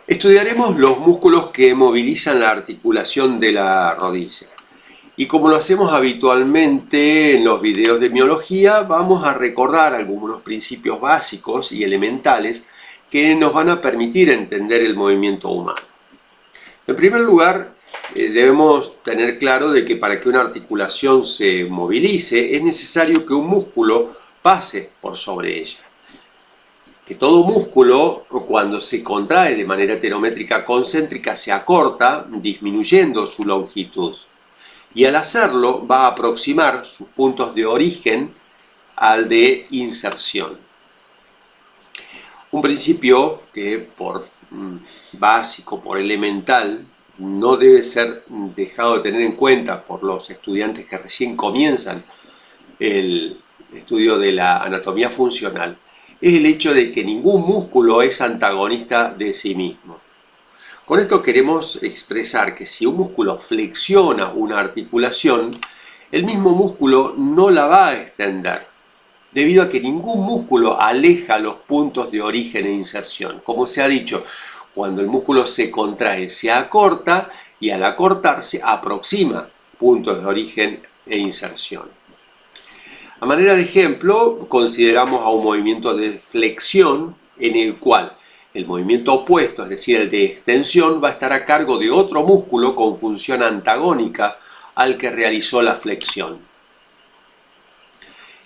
Estudiaremos los músculos que movilizan la articulación de la rodilla. Y como lo hacemos habitualmente en los videos de miología, vamos a recordar algunos principios básicos y elementales que nos van a permitir entender el movimiento humano. En primer lugar, debemos tener claro de que para que una articulación se movilice es necesario que un músculo pase por sobre ella. Que todo músculo, cuando se contrae de manera heterométrica concéntrica, se acorta, disminuyendo su longitud. Y al hacerlo va a aproximar sus puntos de origen al de inserción. Un principio que por básico, por elemental, no debe ser dejado de tener en cuenta por los estudiantes que recién comienzan el estudio de la anatomía funcional, es el hecho de que ningún músculo es antagonista de sí mismo. Con esto queremos expresar que si un músculo flexiona una articulación, el mismo músculo no la va a extender, debido a que ningún músculo aleja los puntos de origen e inserción. Como se ha dicho, cuando el músculo se contrae, se acorta y al acortarse aproxima puntos de origen e inserción. A manera de ejemplo, consideramos a un movimiento de flexión en el cual el movimiento opuesto, es decir, el de extensión, va a estar a cargo de otro músculo con función antagónica al que realizó la flexión.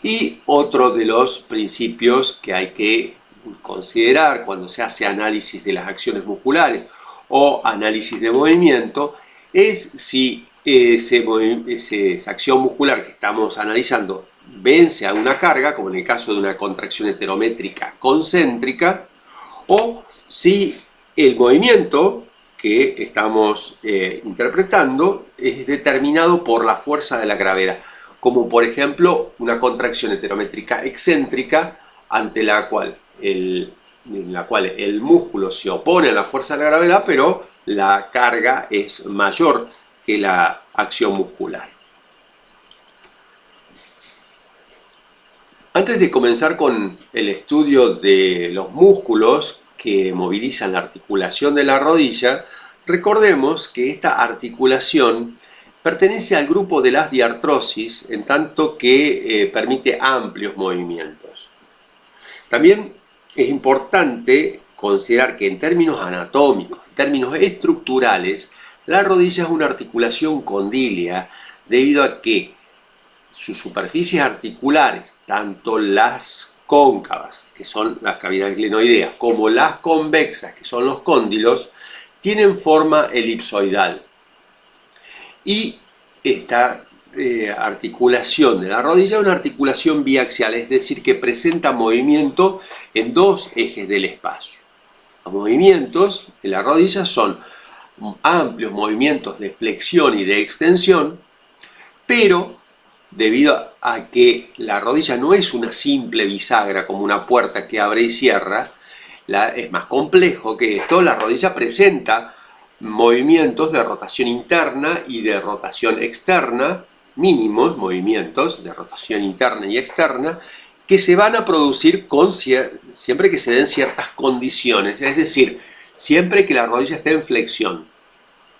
Y otro de los principios que hay que considerar cuando se hace análisis de las acciones musculares o análisis de movimiento es si esa acción muscular que estamos analizando vence a una carga, como en el caso de una contracción heterométrica concéntrica, o si el movimiento que estamos interpretando es determinado por la fuerza de la gravedad, como por ejemplo una contracción heterométrica excéntrica ante la cual en la cual el músculo se opone a la fuerza de la gravedad, pero la carga es mayor que la acción muscular. Antes de comenzar con el estudio de los músculos que movilizan la articulación de la rodilla, recordemos que esta articulación pertenece al grupo de las diartrosis, en tanto que permite amplios movimientos. También es importante considerar que en términos anatómicos, en términos estructurales, la rodilla es una articulación condílea debido a que sus superficies articulares, tanto las cóncavas, que son las cavidades glenoideas, como las convexas, que son los cóndilos, tienen forma elipsoidal. Y esta articulación de la rodilla es una articulación biaxial, es decir, que presenta movimiento en dos ejes del espacio. Los movimientos de la rodilla son amplios movimientos de flexión y de extensión, pero debido a que la rodilla no es una simple bisagra como una puerta que abre y cierra, es más complejo que esto. La rodilla presenta movimientos de rotación interna y de rotación externa, mínimos movimientos de rotación interna y externa, que se van a producir siempre que se den ciertas condiciones, es decir, siempre que la rodilla esté en flexión,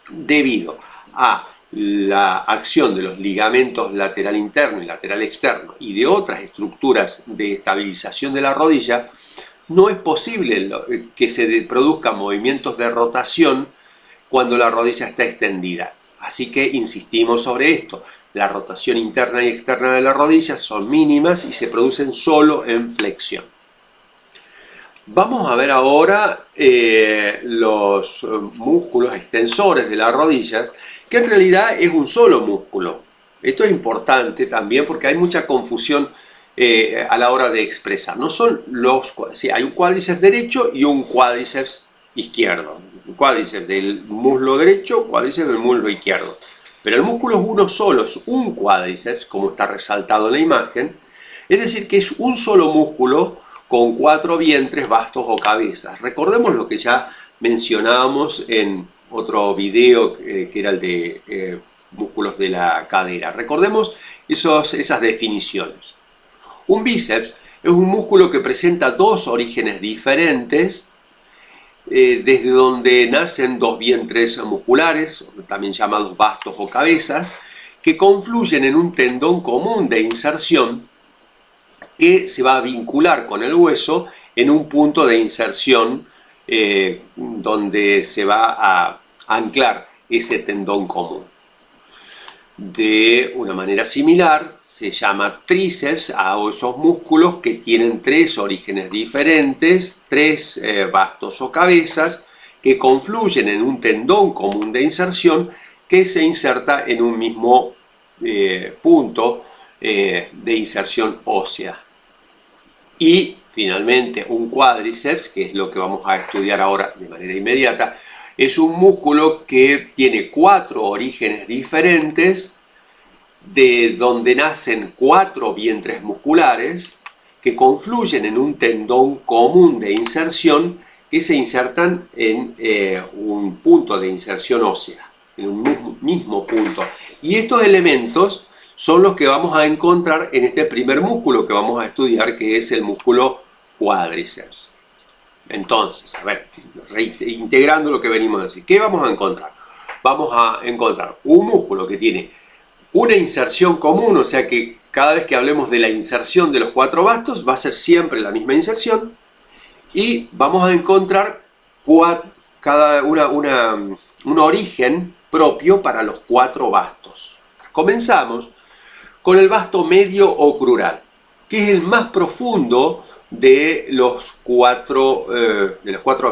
debido a la acción de los ligamentos lateral interno y lateral externo y de otras estructuras de estabilización de la rodilla, no es posible que se produzcan movimientos de rotación cuando la rodilla está extendida. Así que insistimos sobre esto. La rotación interna y externa de la rodilla son mínimas y se producen solo en flexión. Vamos a ver ahora los músculos extensores de la rodilla, que en realidad es un solo músculo. Esto es importante también porque hay mucha confusión a la hora de expresar. No son sí, hay un cuádriceps derecho y un cuádriceps izquierdo. Un cuádriceps del muslo derecho, cuádriceps del muslo izquierdo. Pero el músculo es uno solo, es un cuádriceps, como está resaltado en la imagen. Es decir, que es un solo músculo con 4 vientres, bastos o cabezas. Recordemos lo que ya mencionábamos en otro video que era el de músculos de la cadera. Recordemos esas definiciones. Un bíceps es un músculo que presenta dos orígenes diferentes desde donde nacen dos vientres musculares, también llamados bastos o cabezas, que confluyen en un tendón común de inserción que se va a vincular con el hueso en un punto de inserción donde se va a anclar ese tendón común. De una manera similar se llama tríceps a esos músculos que tienen tres orígenes diferentes, tres bastos o cabezas que confluyen en un tendón común de inserción que se inserta en un mismo punto de inserción ósea. Y finalmente un cuádriceps, que es lo que vamos a estudiar ahora de manera inmediata, es un músculo que tiene cuatro orígenes diferentes, de donde nacen cuatro vientres musculares que confluyen en un tendón común de inserción que se insertan en un punto de inserción ósea, en un mismo punto. Y estos elementos son los que vamos a encontrar en este primer músculo que vamos a estudiar, que es el músculo cuádriceps. Entonces, a ver, integrando lo que venimos a decir, ¿qué vamos a encontrar? Vamos a encontrar un músculo que tiene una inserción común, o sea que cada vez que hablemos de la inserción de los cuatro bastos va a ser siempre la misma inserción, y vamos a encontrar un origen propio para los cuatro bastos. Comenzamos con el basto medio o crural, que es el más profundo de las cuatro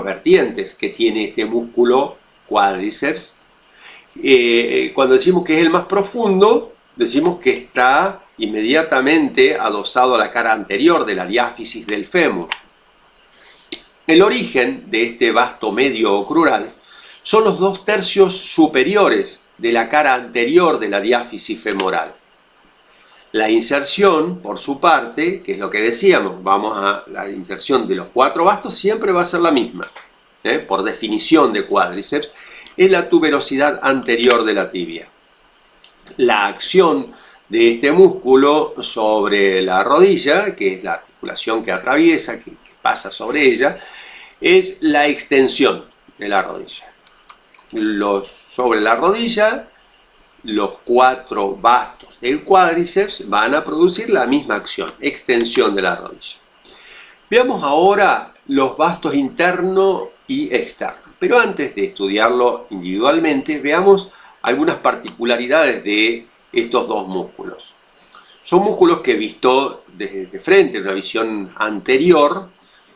vertientes que tiene este músculo cuádriceps. Cuando decimos que es el más profundo, decimos que está inmediatamente adosado a la cara anterior de la diáfisis del fémur. El origen de este basto medio o crural son los 2/3 superiores de la cara anterior de la diáfisis femoral. La inserción, por su parte, que es lo que decíamos, la inserción de los cuatro bastos siempre va a ser la misma, por definición de cuádriceps, es la tuberosidad anterior de la tibia. La acción de este músculo sobre la rodilla, que es la articulación que atraviesa, que pasa sobre ella, es la extensión de la rodilla. Sobre la rodilla, los cuatro bastos del cuádriceps van a producir la misma acción, extensión de la rodilla. Veamos ahora los bastos interno y externo. Pero antes de estudiarlo individualmente, veamos algunas particularidades de estos dos músculos. Son músculos que, visto desde frente, en una visión anterior,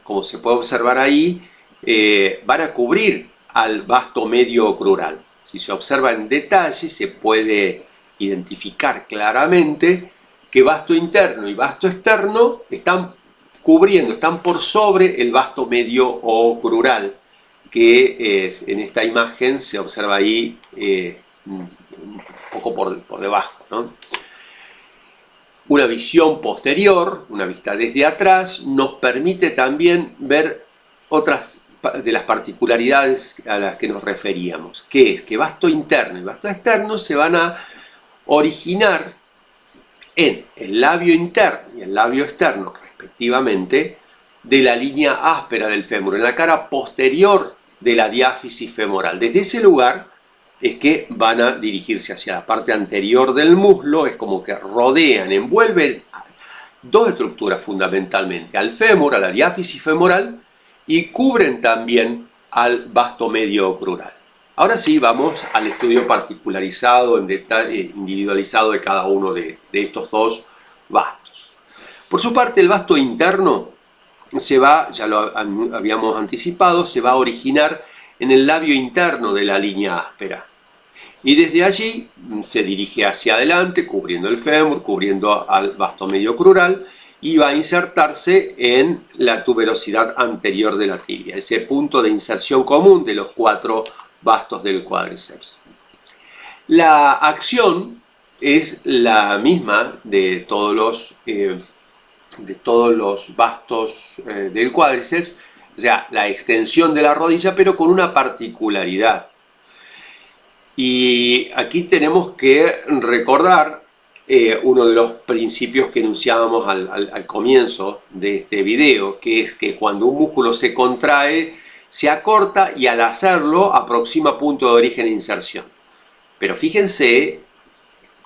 como se puede observar ahí, van a cubrir al basto medio crural. Si se observa en detalle, se puede identificar claramente que basto interno y basto externo están cubriendo, están por sobre el basto medio o crural, que en esta imagen se observa ahí un poco por debajo, ¿no? Una visión posterior, una vista desde atrás, nos permite también ver otras de las particularidades a las que nos referíamos, que es que basto interno y basto externo se van a originar en el labio interno y el labio externo, respectivamente, de la línea áspera del fémur, en la cara posterior de la diáfisis femoral. Desde ese lugar es que van a dirigirse hacia la parte anterior del muslo, es como que rodean, envuelven dos estructuras fundamentalmente, al fémur, a la diáfisis femoral, y cubren también al basto medio crural. Ahora sí, vamos al estudio particularizado, en detalle, individualizado de cada uno de estos dos bastos. Por su parte, el basto interno ya lo habíamos anticipado, se va a originar en el labio interno de la línea áspera. Y desde allí se dirige hacia adelante, cubriendo el fémur, cubriendo al basto medio crural, y va a insertarse en la tuberosidad anterior de la tibia, ese punto de inserción común de los cuatro bastos del cuádriceps. La acción es la misma de todos los bastos del cuádriceps, o sea, la extensión de la rodilla, pero con una particularidad. Y aquí tenemos que recordar uno de los principios que enunciábamos al comienzo de este video, que es que cuando un músculo se contrae Se acorta y al hacerlo aproxima punto de origen e inserción. Pero fíjense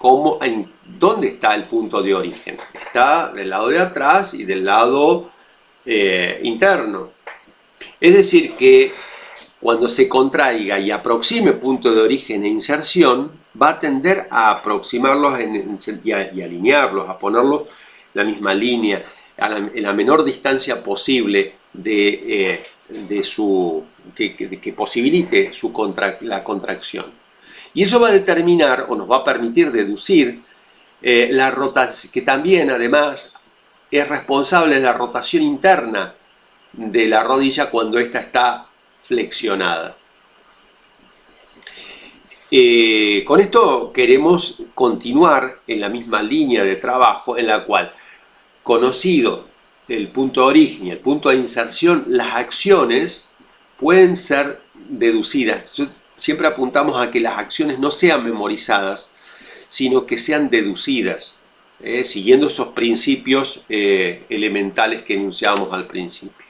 dónde está el punto de origen. Está del lado de atrás y del lado interno. Es decir, que cuando se contraiga y aproxime punto de origen e inserción, va a tender a aproximarlos y alinearlos, a ponerlos en la misma línea, en la menor distancia posible que posibilite la contracción. Y eso va a determinar, o nos va a permitir deducir, la rotación, que también además es responsable de la rotación interna de la rodilla cuando ésta está flexionada. Con esto queremos continuar en la misma línea de trabajo en la cual, conocido el punto de origen y el punto de inserción, las acciones pueden ser deducidas. Siempre apuntamos a que las acciones no sean memorizadas, sino que sean deducidas, siguiendo esos principios elementales que enunciábamos al principio.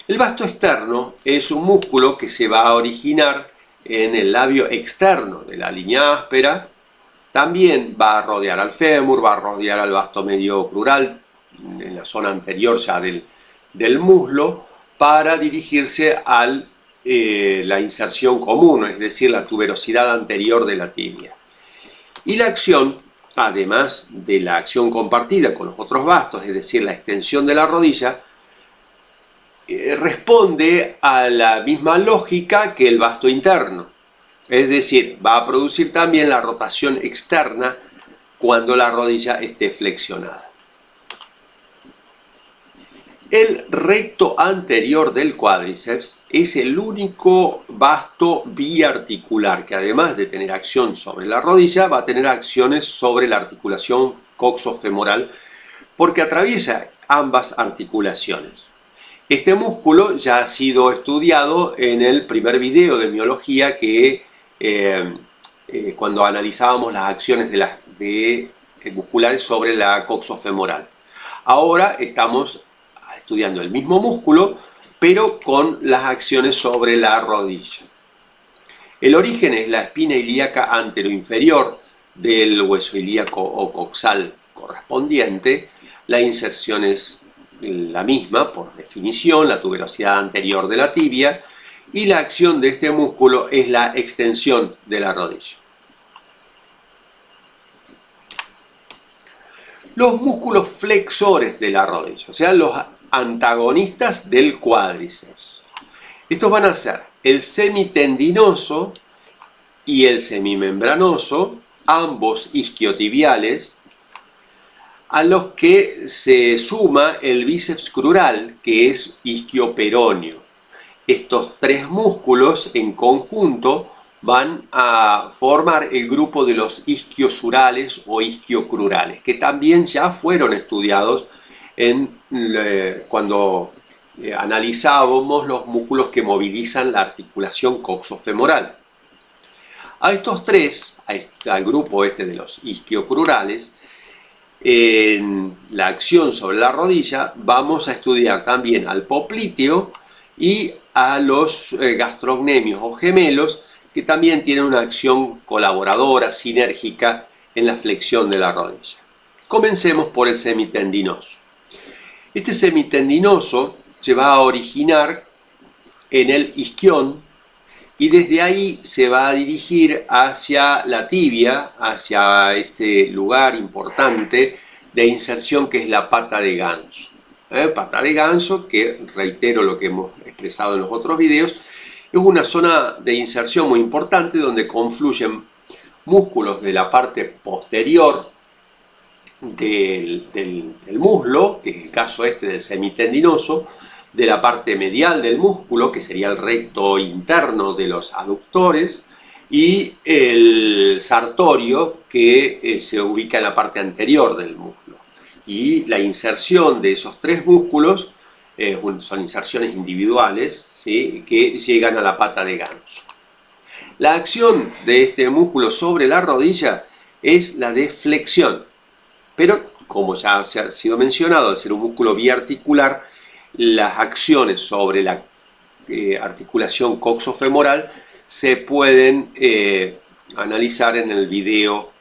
El vasto externo es un músculo que se va a originar en el labio externo de la línea áspera. También va a rodear al fémur, va a rodear al vasto medio crural, en la zona anterior ya del muslo, para dirigirse a la inserción común, es decir, la tuberosidad anterior de la tibia. Y la acción, además de la acción compartida con los otros vastos, es decir, la extensión de la rodilla, responde a la misma lógica que el vasto interno. Es decir, va a producir también la rotación externa cuando la rodilla esté flexionada. El recto anterior del cuádriceps es el único vasto biarticular que, además de tener acción sobre la rodilla, va a tener acciones sobre la articulación coxofemoral porque atraviesa ambas articulaciones. Este músculo ya ha sido estudiado en el primer video de miología cuando analizábamos las acciones musculares sobre la coxofemoral. Ahora estamos estudiando el mismo músculo, pero con las acciones sobre la rodilla. El origen es la espina ilíaca anteroinferior del hueso ilíaco o coxal correspondiente. La inserción es la misma, por definición, la tuberosidad anterior de la tibia, y la acción de este músculo es la extensión de la rodilla. Los músculos flexores de la rodilla, o sea, los antagonistas del cuádriceps. Estos van a ser el semitendinoso y el semimembranoso, ambos isquiotibiales, a los que se suma el bíceps crural, que es isquioperoneo. Estos tres músculos en conjunto van a formar el grupo de los isquiosurales o isquiocrurales, que también ya fueron estudiados cuando analizábamos los músculos que movilizan la articulación coxofemoral. A estos tres, al grupo de los isquiocrurales, en la acción sobre la rodilla vamos a estudiar también al popliteo y a los gastrocnemios o gemelos, que también tienen una acción colaboradora, sinérgica en la flexión de la rodilla. Comencemos por el semitendinoso. Este semitendinoso se va a originar en el isquión y desde ahí se va a dirigir hacia la tibia, hacia este lugar importante de inserción que es la pata de ganso. Pata de ganso, que reitero lo que hemos expresado en los otros videos, es una zona de inserción muy importante donde confluyen músculos de la parte posterior del muslo, que es el caso del semitendinoso, de la parte medial del músculo, que sería el recto interno de los aductores, y el sartorio, que se ubica en la parte anterior del muslo. Y la inserción de esos tres músculos son inserciones individuales, ¿sí?, que llegan a la pata de ganso. La acción de este músculo sobre la rodilla es la de flexión, pero como ya se ha sido mencionado, al ser un músculo biarticular, las acciones sobre la articulación coxofemoral se pueden analizar en el video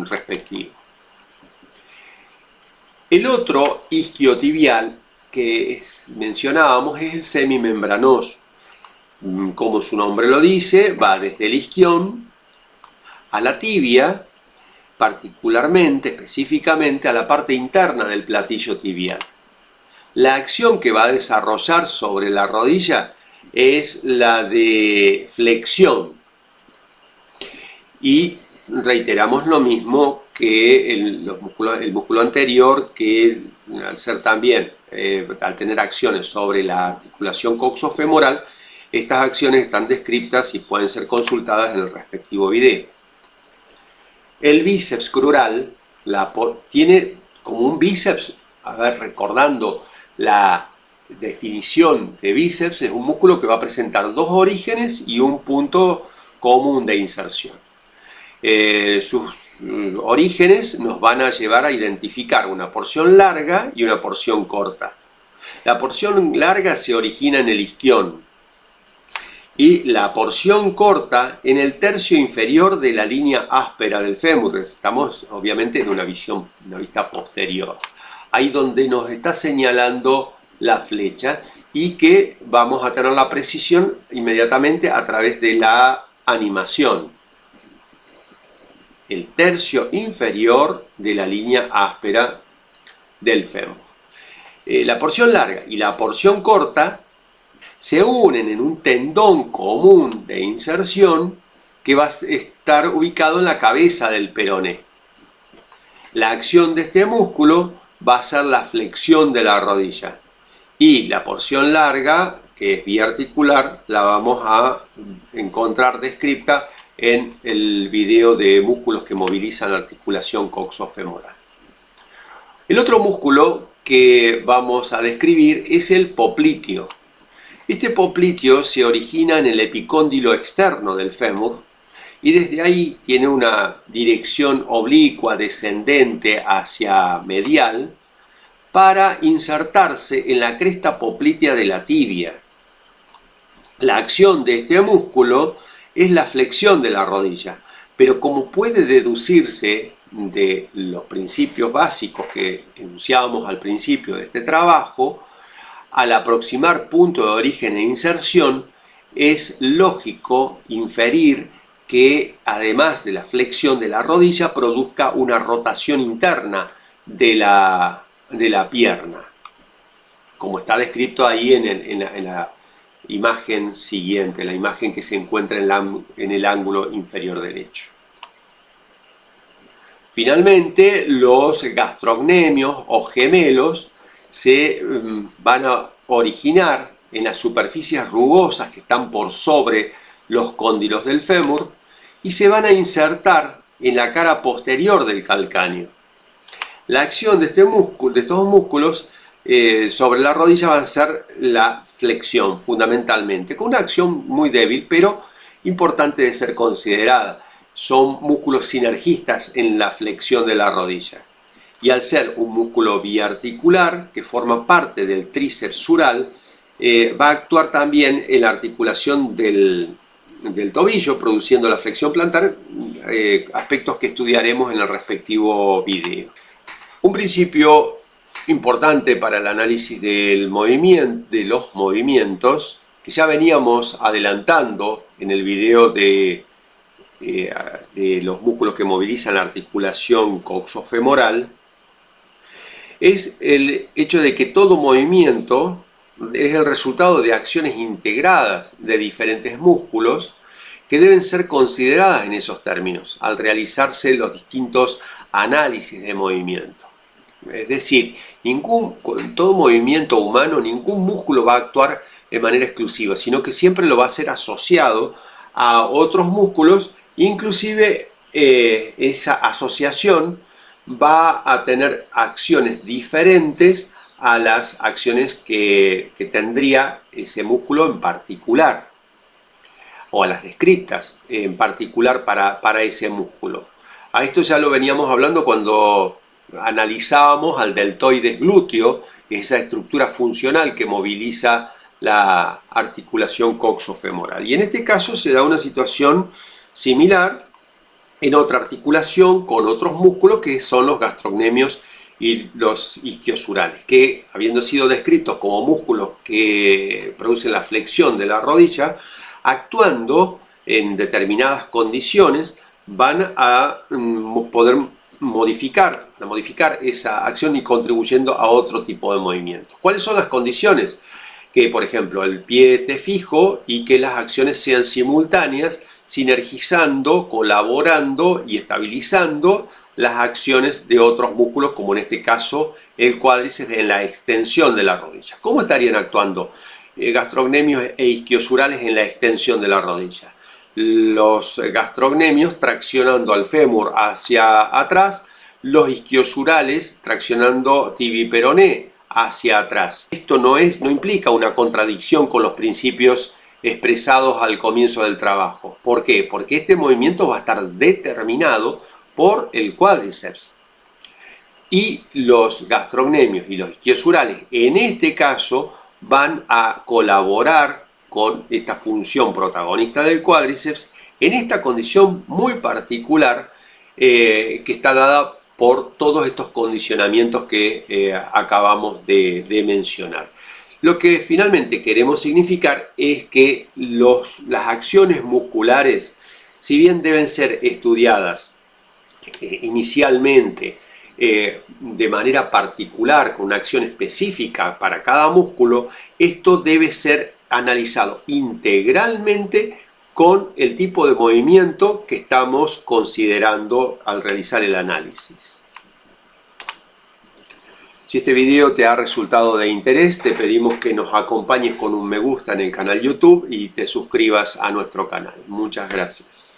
respectivo. El otro isquiotibial que mencionábamos es el semimembranoso. Como su nombre lo dice, va desde el isquión a la tibia, particularmente, específicamente a la parte interna del platillo tibial. La acción que va a desarrollar sobre la rodilla es la de flexión. Y reiteramos lo mismo que el músculo anterior, que al ser también, al tener acciones sobre la articulación coxofemoral, estas acciones están descritas y pueden ser consultadas en el respectivo video. El bíceps crural tiene como un bíceps, recordando la definición de bíceps, es un músculo que va a presentar dos orígenes y un punto común de inserción. Sus orígenes nos van a llevar a identificar una porción larga y una porción corta. La porción larga se origina en el isquión y la porción corta en el tercio inferior de la línea áspera del fémur. Estamos obviamente en una vista posterior, ahí donde nos está señalando la flecha, y que vamos a tener la precisión inmediatamente a través de la animación. El tercio inferior de la línea áspera del fémur. La porción larga y la porción corta se unen en un tendón común de inserción que va a estar ubicado en la cabeza del peroné. La acción de este músculo va a ser la flexión de la rodilla, y la porción larga, que es biarticular, la vamos a encontrar descrita en el video de músculos que movilizan la articulación coxofemoral. El otro músculo que vamos a describir es el popliteo. Este popliteo se origina en el epicóndilo externo del fémur y desde ahí tiene una dirección oblicua descendente hacia medial para insertarse en la cresta poplitea de la tibia. La acción de este músculo es la flexión de la rodilla, pero como puede deducirse de los principios básicos que enunciábamos al principio de este trabajo, al aproximar punto de origen e inserción, es lógico inferir que además de la flexión de la rodilla produzca una rotación interna de la pierna, como está descrito ahí en la imagen siguiente, la imagen que se encuentra en el ángulo inferior derecho. Finalmente, los gastrocnemios o gemelos se van a originar en las superficies rugosas que están por sobre los cóndilos del fémur y se van a insertar en la cara posterior del calcáneo. La acción de estos músculos sobre la rodilla va a ser la flexión fundamentalmente, con una acción muy débil pero importante de ser considerada. Son músculos sinergistas en la flexión de la rodilla. Y al ser un músculo biarticular que forma parte del tríceps sural, va a actuar también en la articulación del tobillo, produciendo la flexión plantar, aspectos que estudiaremos en el respectivo video. Un principio importante para el análisis de los movimientos, que ya veníamos adelantando en el video de los músculos que movilizan la articulación coxofemoral, es el hecho de que todo movimiento es el resultado de acciones integradas de diferentes músculos que deben ser consideradas en esos términos al realizarse los distintos análisis de movimiento. Es decir, con todo movimiento humano ningún músculo va a actuar de manera exclusiva, sino que siempre lo va a ser asociado a otros músculos. Inclusive esa asociación va a tener acciones diferentes a las acciones que tendría ese músculo en particular, o a las descriptas en particular para ese músculo. A esto ya lo veníamos hablando cuando analizábamos al deltoides glúteo, esa estructura funcional que moviliza la articulación coxofemoral. Y en este caso se da una situación similar en otra articulación con otros músculos que son los gastrocnemios y los isquiosurales, que habiendo sido descritos como músculos que producen la flexión de la rodilla, actuando en determinadas condiciones van a poder modificar esa acción y contribuyendo a otro tipo de movimiento. ¿Cuáles son las condiciones? Que, por ejemplo, el pie esté fijo y que las acciones sean simultáneas, sinergizando, colaborando y estabilizando las acciones de otros músculos, como en este caso el cuádriceps en la extensión de la rodilla. ¿Cómo estarían actuando gastrocnemios e isquiosurales en la extensión de la rodilla? Los gastrocnemios traccionando al fémur hacia atrás, los isquiosurales traccionando tibia y peroné hacia atrás. Esto no implica una contradicción con los principios expresados al comienzo del trabajo. ¿Por qué? Porque este movimiento va a estar determinado por el cuádriceps. Y los gastrocnemios y los isquiosurales, en este caso, van a colaborar con esta función protagonista del cuádriceps en esta condición muy particular que está dada por todos estos condicionamientos que acabamos de mencionar. Lo que finalmente queremos significar es que las acciones musculares, si bien deben ser estudiadas inicialmente de manera particular, con una acción específica para cada músculo, esto debe ser analizado integralmente con el tipo de movimiento que estamos considerando al realizar el análisis. Si este video te ha resultado de interés, te pedimos que nos acompañes con un me gusta en el canal YouTube y te suscribas a nuestro canal. Muchas gracias.